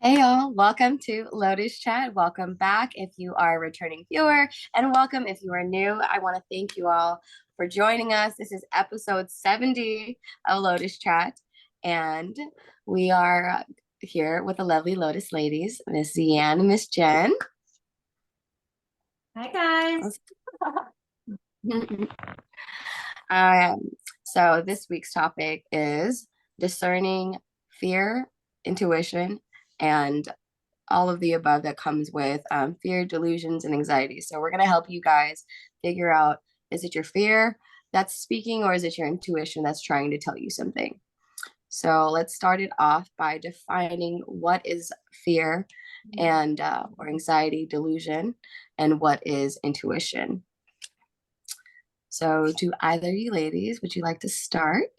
Hey y'all, welcome to Lotus Chat. Welcome back if you are a returning viewer, and welcome if you are new. I want to thank you all for joining us. This is episode 70 of Lotus Chat, and we are here with the lovely Lotus ladies, Miss Zian and Miss Jenn. Hi guys. Um, so this week's topic is discerning fear, intuition, and all of the above that comes with fear, delusions, and anxiety. So we're going to help you guys figure out, is it your fear that's speaking, or is it your intuition that's trying to tell you something? So let's start it off by defining what is fear and or anxiety, delusion, and what is intuition. So to either of you ladies, would you like to start?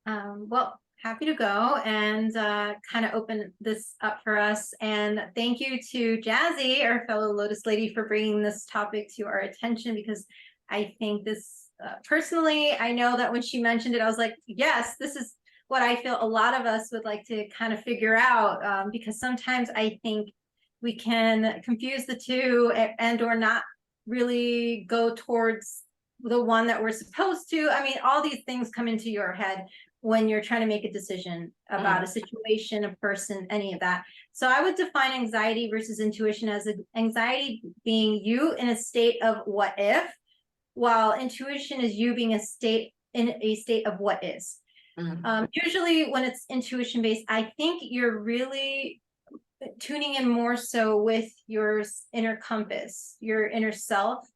Well, happy to go and kind of open this up for us. And thank you to Jazzy, our fellow Lotus lady, for bringing this topic to our attention, because I think this, personally, I know that when she mentioned it, I was like, yes, this is what I feel a lot of us would like to kind of figure out, because sometimes I think we can confuse the two and or not really go towards the one that we're supposed to. I mean, all these things come into your head when you're trying to make a decision about a situation, a person, any of that. So I would define anxiety versus intuition as anxiety being you in a state of what if, while intuition is you being in a state of what is. Usually when it's intuition based, I think you're really tuning in more so with your inner compass, your inner self,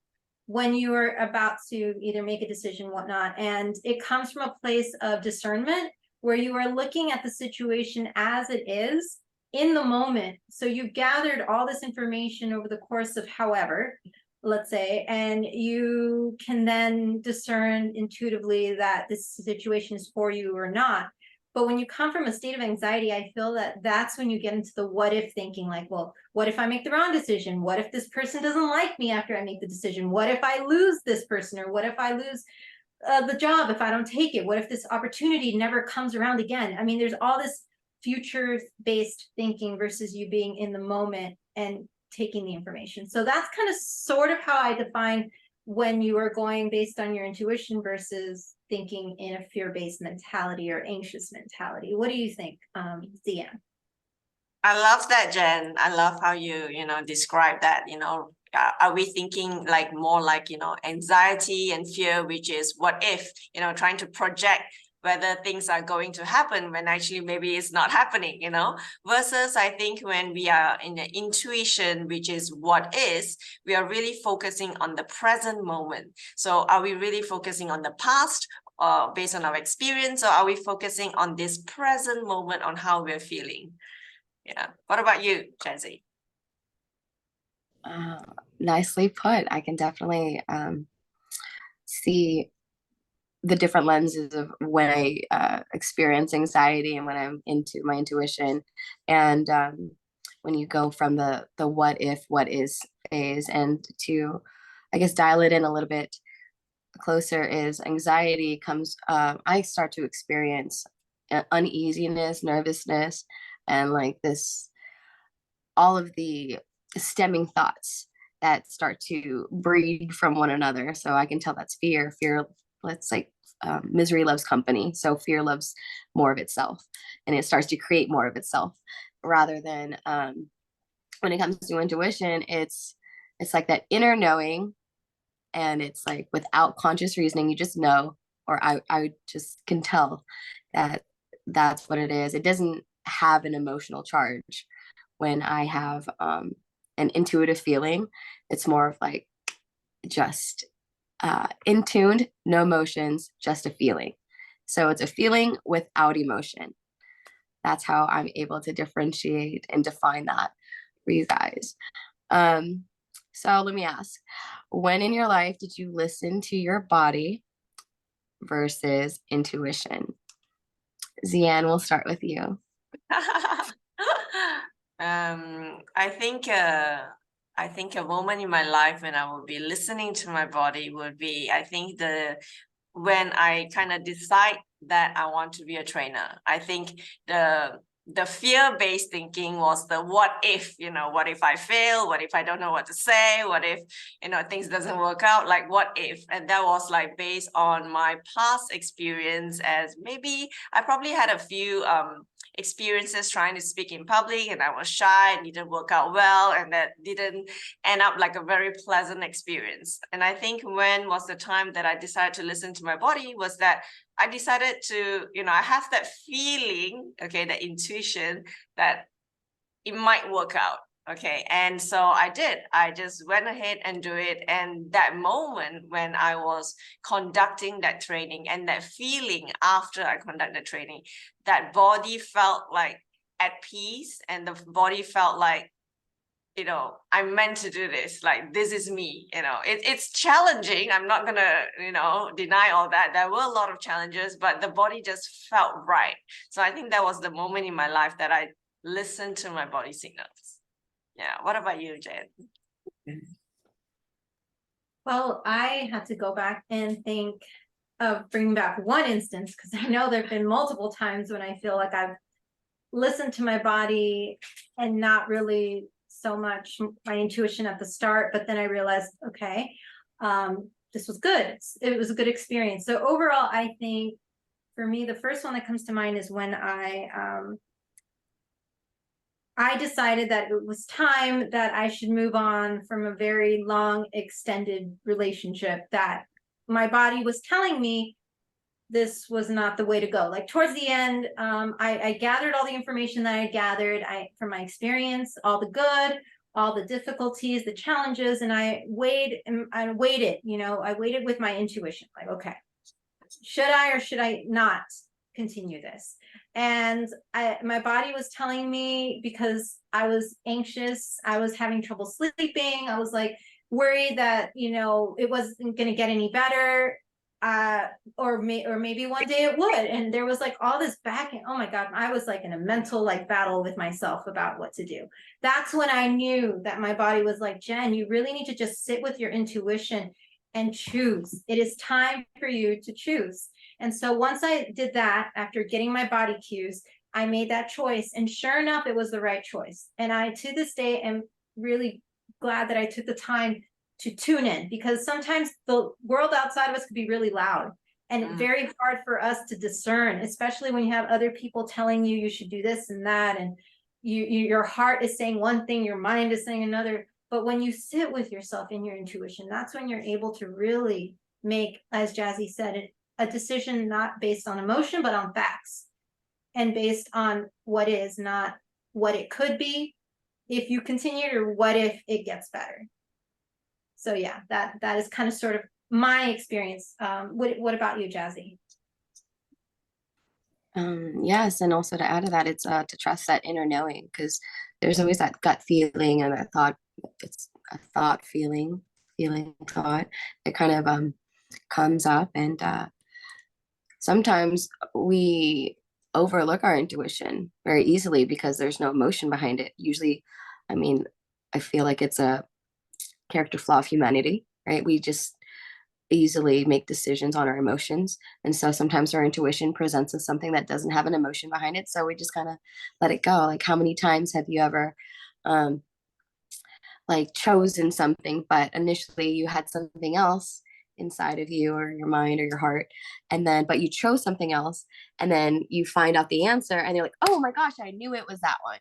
when you are about to either make a decision, whatnot. And it comes from a place of discernment where you are looking at the situation as it is in the moment. So you've gathered all this information over the course of however, let's say, and you can then discern intuitively that this situation is for you or not. But when you come from a state of anxiety, I feel that that's when you get into the what if thinking, like, well, what if I make the wrong decision? What if this person doesn't like me after I make the decision? What if I lose this person? Or what if I lose the job if I don't take it? What if this opportunity never comes around again? I mean, there's all this future-based thinking versus you being in the moment and taking the information. So that's kind of sort of how I define when you are going based on your intuition versus thinking in a fear-based mentality or anxious mentality. What do you think, Zian? I love that, Jen. I love how you describe that. Are we thinking like more like, anxiety and fear, which is what if, trying to project whether things are going to happen when actually maybe it's not happening, versus I think when we are in the intuition, which is what is, we are really focusing on the present moment. So are we really focusing on the past based on our experience, or are we focusing on this present moment on how we're feeling? Yeah. What about you, Jazzy? Nicely put. I can definitely see the different lenses of when I experience anxiety and when I'm into my intuition, and when you go from the what if, what is phase, and to, I guess, dial it in a little bit closer, is anxiety comes. I start to experience uneasiness, nervousness, and like this, all of the stemming thoughts that start to breed from one another. So I can tell that's fear. Fear, let's like misery loves company. So fear loves more of itself, and it starts to create more of itself, rather than when it comes to intuition, it's like that inner knowing, and it's like without conscious reasoning, you just know, or I just can tell that that's what it is. It doesn't have an emotional charge. When I have an intuitive feeling, it's more of like just in tuned, no emotions, just a feeling. So it's a feeling without emotion. That's how I'm able to differentiate and define that for you guys. So let me ask, when in your life did you listen to your body versus intuition? Zian, we'll start with you. I think a moment in my life when I would be listening to my body would be, I think when I kind of decide that I want to be a trainer. I think the fear-based thinking was the what if, what if I fail? What if I don't know what to say? What if, things doesn't work out? Like, what if? And that was like based on my past experience, as maybe I probably had a few experiences trying to speak in public, and I was shy and didn't work out well, and that didn't end up like a very pleasant experience. And I think when was the time that I decided to listen to my body was that I decided to, I have that feeling, okay, that intuition that it might work out. Okay. And so I did. I just went ahead and do it. And that moment when I was conducting that training, and that feeling after I conducted training, that body felt like at peace, and the body felt like, I'm meant to do this. Like, this is me. It's challenging. I'm not gonna, deny all that. There were a lot of challenges, but the body just felt right. So I think that was the moment in my life that I listened to my body signals. Yeah. What about you, Jen? Well, I had to go back and think of bringing back one instance, because I know there have been multiple times when I feel like I've listened to my body and not really so much my intuition at the start, but then I realized, okay, this was good. It was a good experience. So overall, I think for me, the first one that comes to mind is when I decided that it was time that I should move on from a very long, extended relationship, that my body was telling me this was not the way to go. Like towards the end, I gathered all the information that I gathered from my experience, all the good, all the difficulties, the challenges, and I waited, I waited with my intuition. Like, okay, should I or should I not continue this? And my body was telling me, because I was anxious, I was having trouble sleeping, I was like worried that it wasn't going to get any better, or maybe one day it would. And there was like all this back, and oh my God, I was like in a mental battle with myself about what to do. That's when I knew that my body was like, Jen, you really need to just sit with your intuition and choose. It is time for you to choose. And so once I did that, after getting my body cues, I made that choice. And sure enough, it was the right choice. And I, to this day, am really glad that I took the time to tune in, because sometimes the world outside of us could be really loud and very hard for us to discern, especially when you have other people telling you you should do this and that. And your heart is saying one thing, your mind is saying another. But when you sit with yourself in your intuition, that's when you're able to really make, as Jazzy said, a decision not based on emotion, but on facts, and based on what is, not what it could be if you continue, or what if it gets better. So yeah, that is kind of sort of my experience. What about you, Jazzy? Yes, and also to add to that, it's to trust that inner knowing, because there's always that gut feeling and that thought. It's a thought, feeling, thought. It kind of comes up, and sometimes we overlook our intuition very easily because there's no emotion behind it. Usually, I mean, I feel like it's a character flaw of humanity, right? We just easily make decisions on our emotions. And so sometimes our intuition presents us something that doesn't have an emotion behind it. So we just kind of let it go. Like, how many times have you ever like chosen something, but initially you had something else inside of you, or your mind or your heart, and then but you chose something else, and then you find out the answer and you're like, oh my gosh, I knew it was that one.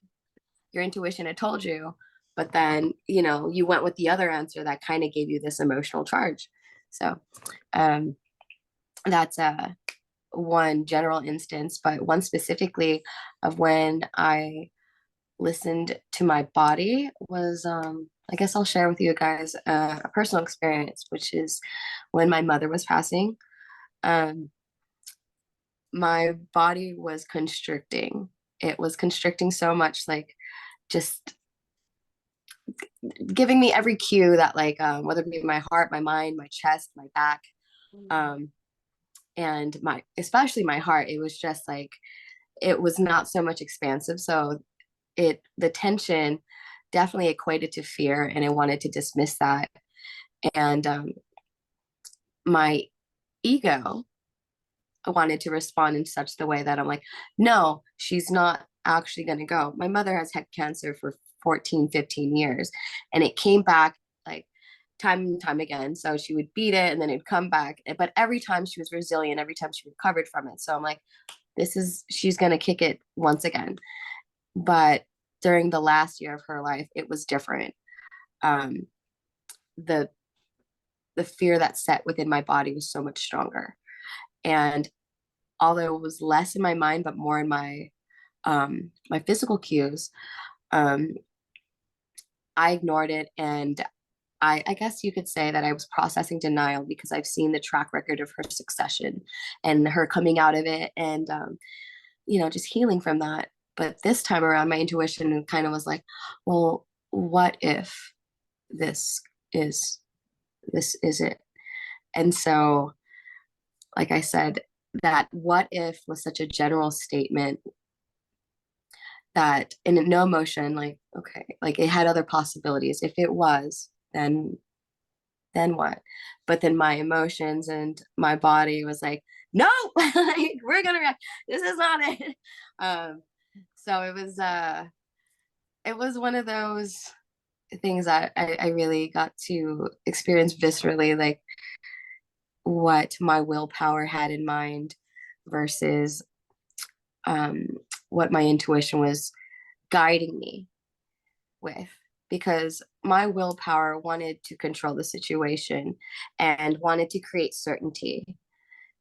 Your intuition had told you, but then you went with the other answer that kind of gave you this emotional charge. So that's one general instance, but one specifically of when I listened to my body was I guess I'll share with you guys a personal experience, which is when my mother was passing. My body was constricting. It was constricting so much, like just giving me every cue that whether it be my heart, my mind, my chest, my back, and especially my heart, it was just like, it was not so much expansive. So the tension definitely equated to fear, and I wanted to dismiss that. And my ego wanted to respond in such the way that I'm like, no, she's not actually going to go? My mother has had cancer for 14, 15 years, and it came back like time and time again. So she would beat it and then it'd come back. But every time she was resilient, every time she recovered from it. So I'm like, she's going to kick it once again. But during the last year of her life, it was different. The fear that set within my body was so much stronger. And although it was less in my mind, but more in my my physical cues, I ignored it. And I guess you could say that I was processing denial because I've seen the track record of her succession and her coming out of it and, just healing from that. But this time around, my intuition kind of was like, well, what if this is it? And so, like I said, that what if was such a general statement that in no emotion, like, okay, like it had other possibilities. If it was, then what? But then my emotions and my body was like, no, like, we're gonna react. This is not it. So it was one of those things that I really got to experience viscerally, like what my willpower had in mind versus what my intuition was guiding me with, because my willpower wanted to control the situation and wanted to create certainty.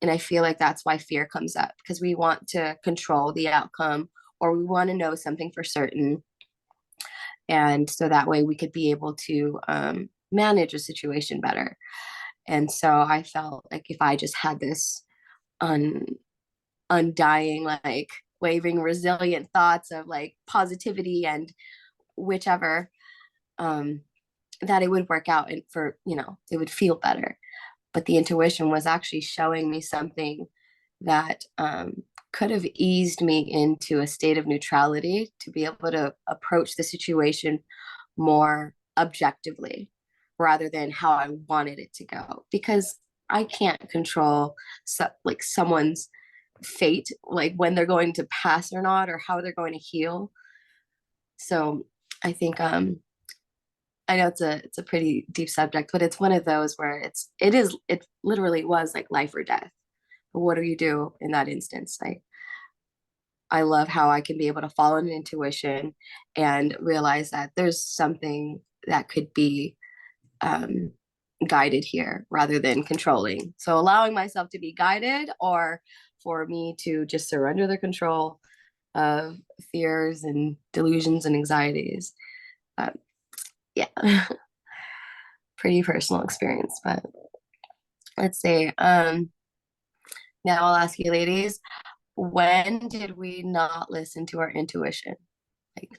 And I feel like that's why fear comes up, because we want to control the outcome or we want to know something for certain. And so that way we could be able to manage a situation better. And so I felt like if I just had this undying, like waving, resilient thoughts of like positivity and whichever, that it would work out and it would feel better. But the intuition was actually showing me something that could have eased me into a state of neutrality to be able to approach the situation more objectively rather than how I wanted it to go, because I can't control like someone's fate, like when they're going to pass or not, or how they're going to heal. So I think I know it's a pretty deep subject, but it's one of those where it literally was like life or death. But what do you do in that instance? I love how I can be able to follow an intuition and realize that there's something that could be guided here rather than controlling. So allowing myself to be guided, or for me to just surrender the control of fears and delusions and anxieties. Yeah. Pretty personal experience, but let's see. Now I'll ask you ladies, when did we not listen to our intuition? Like,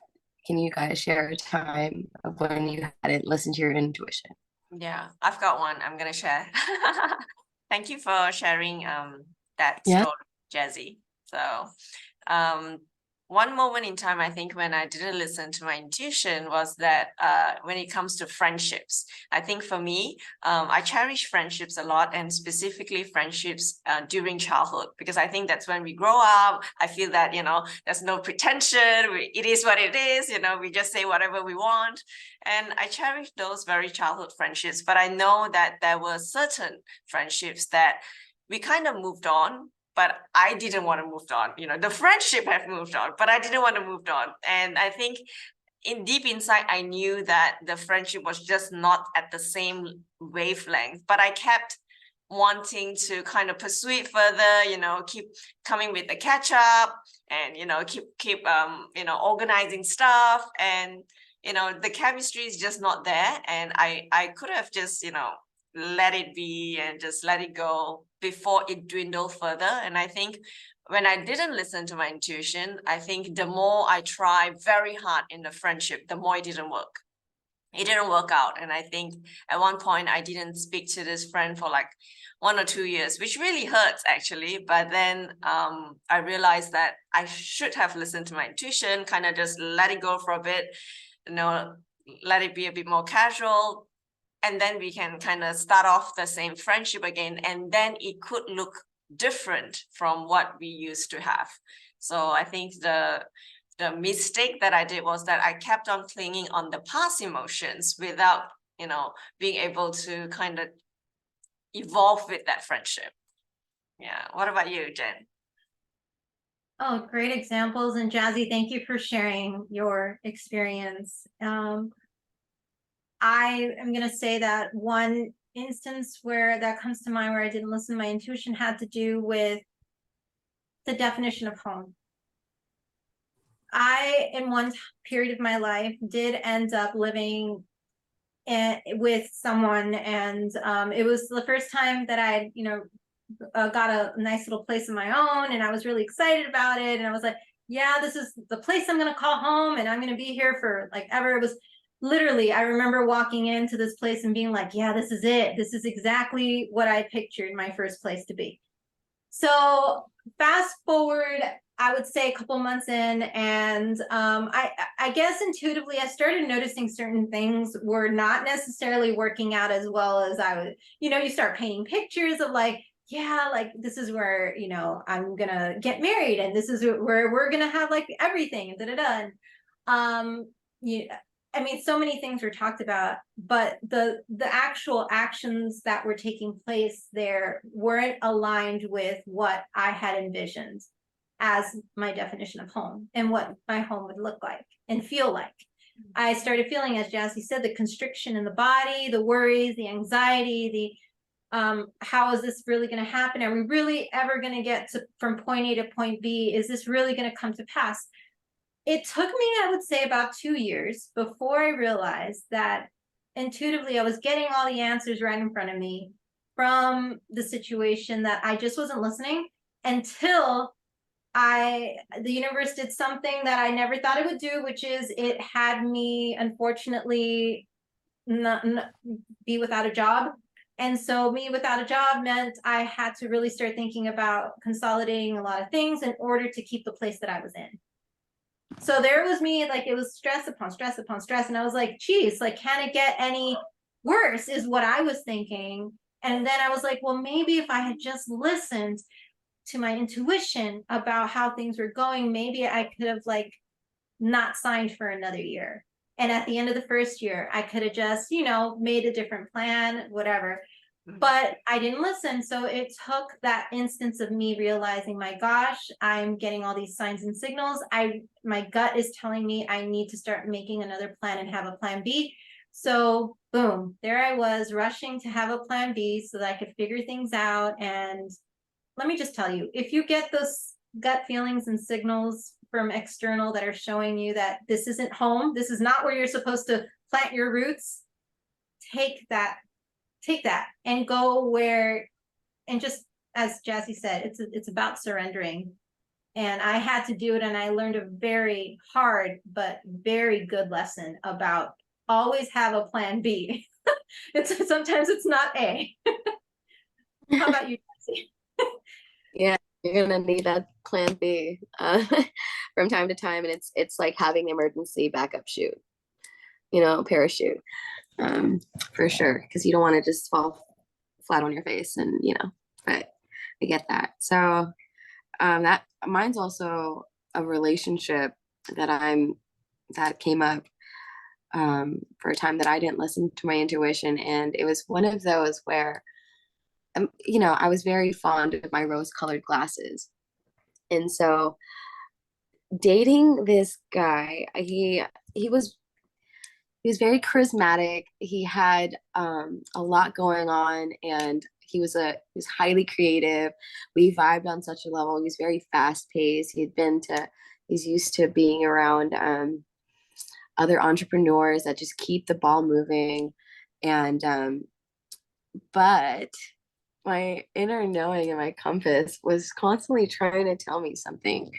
can you guys share a time of when you hadn't listened to your intuition? Yeah, I've got one. I'm gonna share. Thank you for sharing that Yeah. story, Jazzy. So one moment in time, I think, when I didn't listen to my intuition was that when it comes to friendships, I think for me, I cherish friendships a lot, and specifically friendships during childhood, because I think that's when we grow up. I feel that, there's no pretension. It is what it is. We just say whatever we want. And I cherish those very childhood friendships. But I know that there were certain friendships that we kind of moved on, but I didn't want to move on. The friendship have moved on, but I didn't want to move on. And I think deep inside, I knew that the friendship was just not at the same wavelength, but I kept wanting to kind of pursue it further, keep coming with the catch up and, keep organizing stuff. And, the chemistry is just not there. And I could have just, let it be and just let it go before it dwindled further. And I think when I didn't listen to my intuition, I think the more I tried very hard in the friendship, the more it didn't work. It didn't work out. And I think at one point I didn't speak to this friend for like 1 or 2 years, which really hurts actually. But then I realized that I should have listened to my intuition, kind of just let it go for a bit, let it be a bit more casual. And then we can kind of start off the same friendship again. And then it could look different from what we used to have. So I think the the mistake that I did was that I kept on clinging on the past emotions without, being able to kind of evolve with that friendship. Yeah. What about you, Jenn? Oh, great examples. And Jazzy, thank you for sharing your experience. I am going to say that one instance where that comes to mind where I didn't listen to my intuition had to do with the definition of home. I, in one period of my life, did end up living with someone, and it was the first time that I, got a nice little place of my own, and I was really excited about it. And I was like, yeah, this is the place I'm going to call home, and I'm going to be here for like ever. It was literally, I remember walking into this place and being like, yeah, this is it. This is exactly what I pictured my first place to be. So fast forward, I would say a couple months in, and I guess intuitively I started noticing certain things were not necessarily working out as well as I would. You start painting pictures of like, yeah, like this is where I'm gonna get married, and this is where we're gonna have like everything, and da da da. Yeah, I mean, so many things were talked about, but the actual actions that were taking place there weren't aligned with what I had envisioned as my definition of home and what my home would look like and feel like. I started feeling, as Jazzy said, the constriction in the body, the worries, the anxiety, the how is this really going to happen? Are we really ever going to get to from point A to point B? Is this really going to come to pass? It took me, I would say, about 2 years before I realized that intuitively I was getting all the answers right in front of me from the situation, that I just wasn't listening until the universe did something that I never thought it would do, which is it had me, unfortunately, not be without a job. And so me without a job meant I had to really start thinking about consolidating a lot of things in order to keep the place that I was in. So there was me, like, it was stress upon stress upon stress. And I was like, geez, like, can it get any worse is what I was thinking. And then I was like, well, maybe if I had just listened to my intuition about how things were going, maybe I could have like not signed for another year. And at the end of the first year, I could have just, made a different plan, whatever. But I didn't listen. So it took that instance of me realizing, my gosh, I'm getting all these signs and signals. My gut is telling me I need to start making another plan and have a plan B. So boom, there I was rushing to have a plan B so that I could figure things out. And let me just tell you, if you get those gut feelings and signals from external that are showing you that this isn't home, this is not where you're supposed to plant your roots, take that and go where, and just as Jazzy said, it's about surrendering. And I had to do it, and I learned a very hard but very good lesson about always have a plan B. Sometimes it's not A. How about you, Jazzy? Yeah, you're gonna need that plan B from time to time, and it's like having the emergency backup chute, parachute, for sure, because you don't want to just fall flat on your face, and but I get that. So that mine's also a relationship that came up for a time that I didn't listen to my intuition, and it was one of those where I was very fond of my rose-colored glasses. And so dating this guy, he was very charismatic. He had a lot going on, and he was highly creative. We vibed on such a level. He was very fast-paced. He's used to being around other entrepreneurs that just keep the ball moving. And but my inner knowing and my compass was constantly trying to tell me something.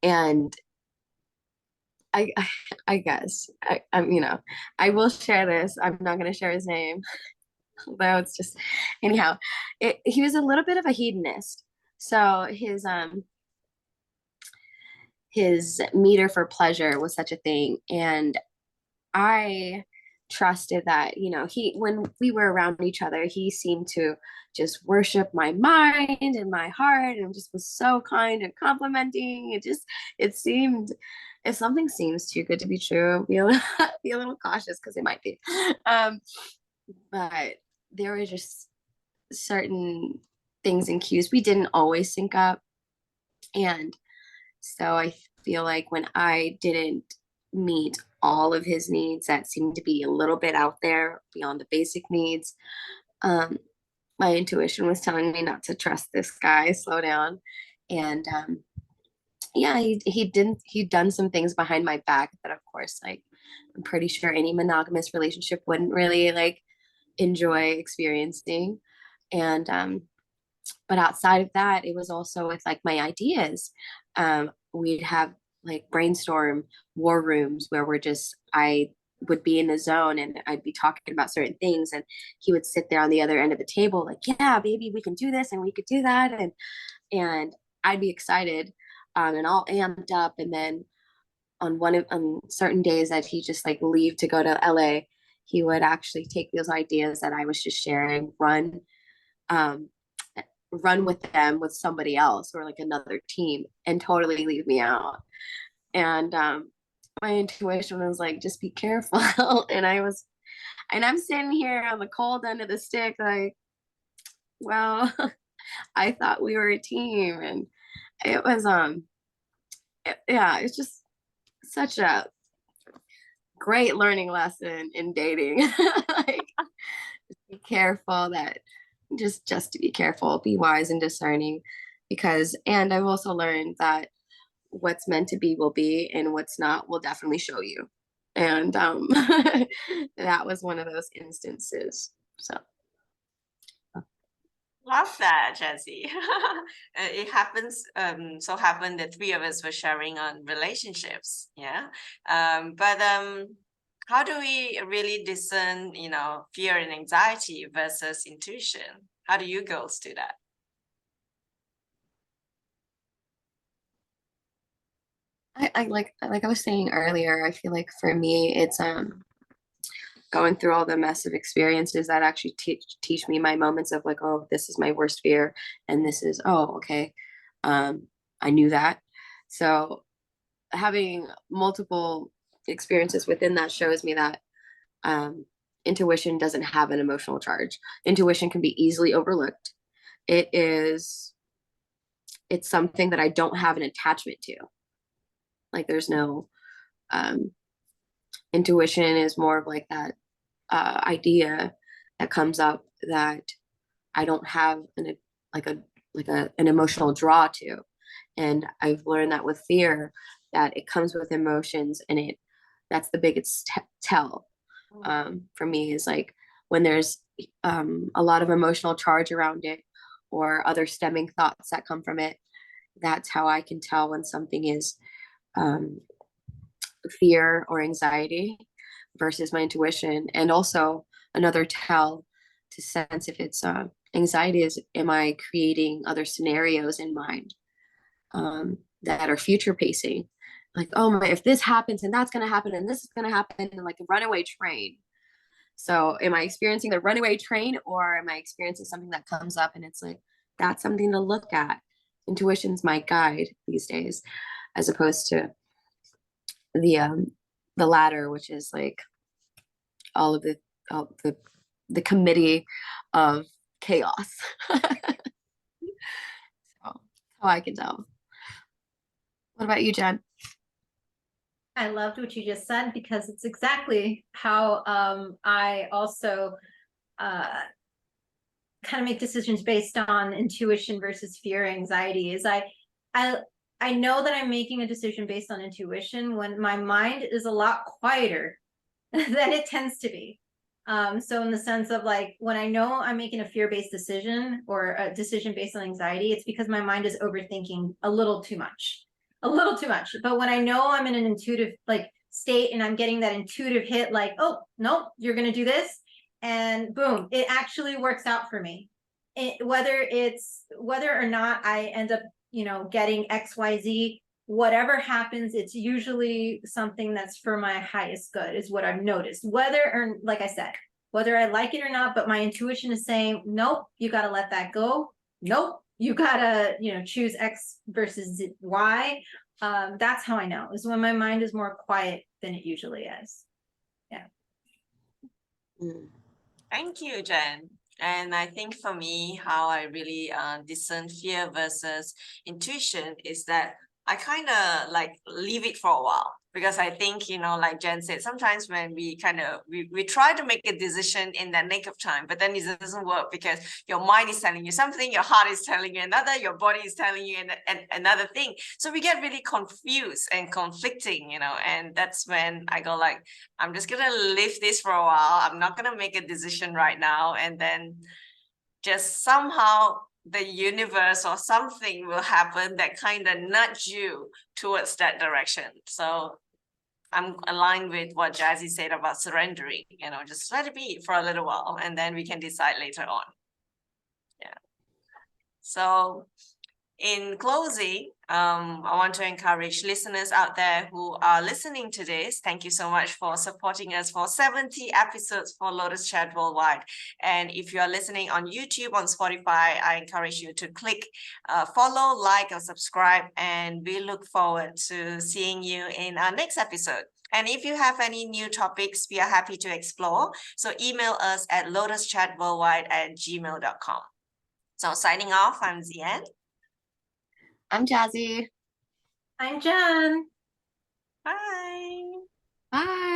And I guess I will share this. I'm not going to share his name, although it's just, anyhow, he was a little bit of a hedonist. So his meter for pleasure was such a thing. And I trusted that, you know, when we were around each other, he seemed to just worship my mind and my heart and just was so kind and complimenting. It seemed, if something seems too good to be true, be a little cautious because it might be. But there were just certain things and cues we didn't always sync up. And so I feel like when I didn't meet all of his needs that seemed to be a little bit out there beyond the basic needs, my intuition was telling me not to trust this guy, slow down. And yeah, he'd done some things behind my back that, of course, like, I'm pretty sure any monogamous relationship wouldn't really like enjoy experiencing. And but outside of that, it was also with like my ideas. We'd have like brainstorm war rooms where I would be in the zone and I'd be talking about certain things, and he would sit there on the other end of the table like, yeah, baby, we can do this and we could do that. And I'd be excited, and all amped up. And then on certain days that he just like leave to go to LA, he would actually take those ideas that I was just sharing, um, run with them with somebody else or like another team and totally leave me out. And my intuition was like, just be careful. And I'm standing here on the cold end of the stick, like, well, I thought we were a team. And it was yeah, it's just such a great learning lesson in dating. Like, be careful that just to be careful, be wise and discerning, because, and I've also learned that what's meant to be will be, and what's not will definitely show you. And that was one of those instances. So Love that, Jazzy. It happens, so happened the three of us were sharing on relationships. Yeah. But how do we really discern, you know, fear and anxiety versus intuition? How do you girls do that? I like I was saying earlier, I feel like for me it's going through all the massive experiences that actually teach me my moments of like, oh, this is my worst fear, and this is, oh, okay, I knew that. So having multiple experiences within that shows me that intuition doesn't have an emotional charge. Intuition can be easily overlooked. It's something that I don't have an attachment to. Like, there's no intuition is more of like that idea that comes up that I don't have like a an emotional draw to. And I've learned that with fear, that it comes with emotions, and that's the biggest tell for me, is like when there's a lot of emotional charge around it or other stemming thoughts that come from it. That's how I can tell when something is fear or anxiety versus my intuition. And also another tell to sense if it's anxiety is, am I creating other scenarios in mind that are future pacing, like, oh my, if this happens and that's going to happen and this is going to happen, and like a runaway train. So am I experiencing the runaway train, or am I experiencing something that comes up and it's like, that's something to look at? Intuition's my guide these days, as opposed to the latter, which is like all the committee of chaos. So how I can tell. What about you, Jenn? I loved what you just said, because it's exactly how I also kind of make decisions based on intuition versus fear, anxiety. Is I know that I'm making a decision based on intuition when my mind is a lot quieter than it tends to be. So in the sense of like, when I know I'm making a fear-based decision or a decision based on anxiety, it's because my mind is overthinking a little too much. But when I know I'm in an intuitive like state and I'm getting that intuitive hit, like, oh, no, you're going to do this. And boom, it actually works out for me. Whether or not I end up, getting XYZ whatever happens, it's usually something that's for my highest good, is what I've noticed. Whether, or like I said, whether I like it or not, but my intuition is saying, nope, you got to let that go. Nope, you got to, choose X versus Y. That's how I know, is when my mind is more quiet than it usually is. Yeah. Thank you, Jen. And I think for me, how I really discern fear versus intuition is that I kind of like leave it for a while, because I think, like Jen said, sometimes when we we try to make a decision in the nick of time, but then it doesn't work because your mind is telling you something, your heart is telling you another, your body is telling you another thing. So we get really confused and conflicting, and that's when I go like, I'm just going to leave this for a while. I'm not going to make a decision right now. And then just somehow the universe or something will happen that kind of nudge you towards that direction. So I'm aligned with what Jazzy said about surrendering, just let it be for a little while and then we can decide later on. Yeah. So in closing, I want to encourage listeners out there who are listening to this. Thank you so much for supporting us for 70 episodes for Lotus Chat Worldwide. And if you are listening on YouTube, on Spotify, I encourage you to click follow, like, or subscribe. And we look forward to seeing you in our next episode. And if you have any new topics, we are happy to explore. So email us at lotuschatworldwide@gmail.com. So signing off, I'm Zian. I'm Jazzy. I'm Jenn. Bye. Bye.